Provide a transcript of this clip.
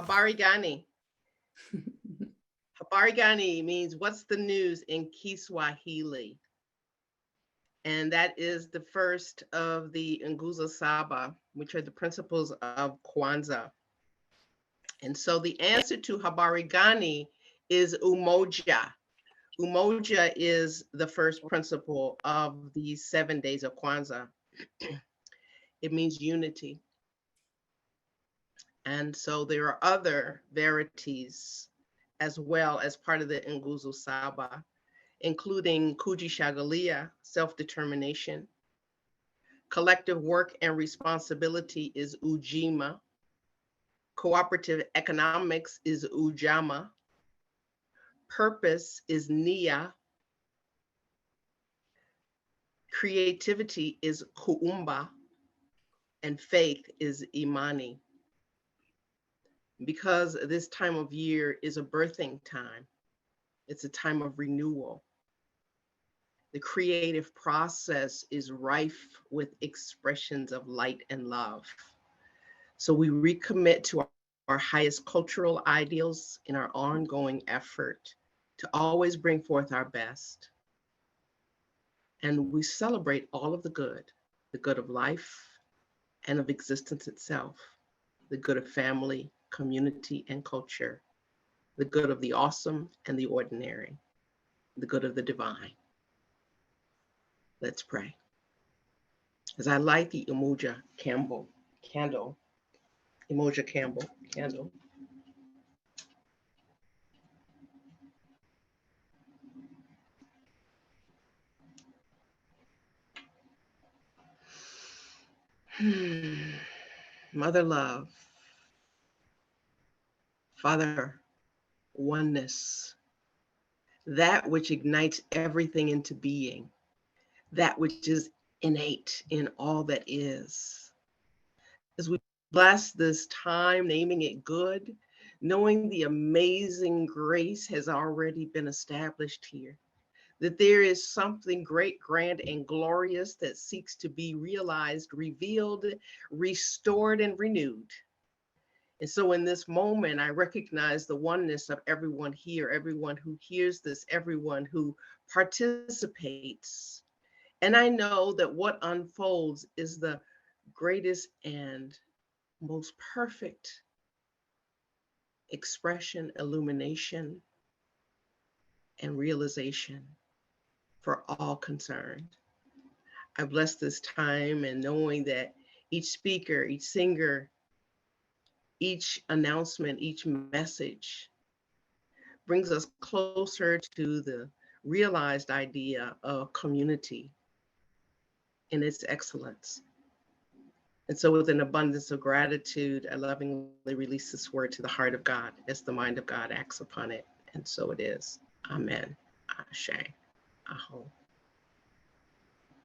Habari gani. Habari gani means what's the news in Kiswahili. And that is the first of the Nguzo Saba, which are the principles of Kwanzaa. And so the answer to Habari gani is Umoja. Umoja is the first principle of the 7 days of Kwanzaa. It means unity. And so there are other verities as well as part of the Nguzo Saba, including Kujishagalia, self-determination. Collective work and responsibility is Ujima. Cooperative economics is Ujama. Purpose is Nia. Creativity is Kuumba. And faith is Imani. Because this time of year is a birthing time, it's a time of renewal. The creative process is rife with expressions of light and love. So we recommit to our highest cultural ideals in our ongoing effort to always bring forth our best. And we celebrate all of the good of life and of existence itself, the good of family, community, and culture, the good of the awesome and the ordinary, the good of the divine. Let's pray. As I light the Umoja candle, Umoja candle. Mother love, Father oneness, that which ignites everything into being, that which is innate in all that is. As we bless this time, naming it good, knowing the amazing grace has already been established here, that there is something great, grand, and glorious that seeks to be realized, revealed, restored, and renewed. And so in this moment, I recognize the oneness of everyone here, everyone who hears this, everyone who participates. And I know that what unfolds is the greatest and most perfect expression, illumination, and realization for all concerned. I bless this time and knowing that each speaker, each singer, each announcement, each message brings us closer to the realized idea of community in its excellence. And so with an abundance of gratitude, I lovingly release this word to the heart of God as the mind of God acts upon it. And so it is. Amen. Ashe. Aho.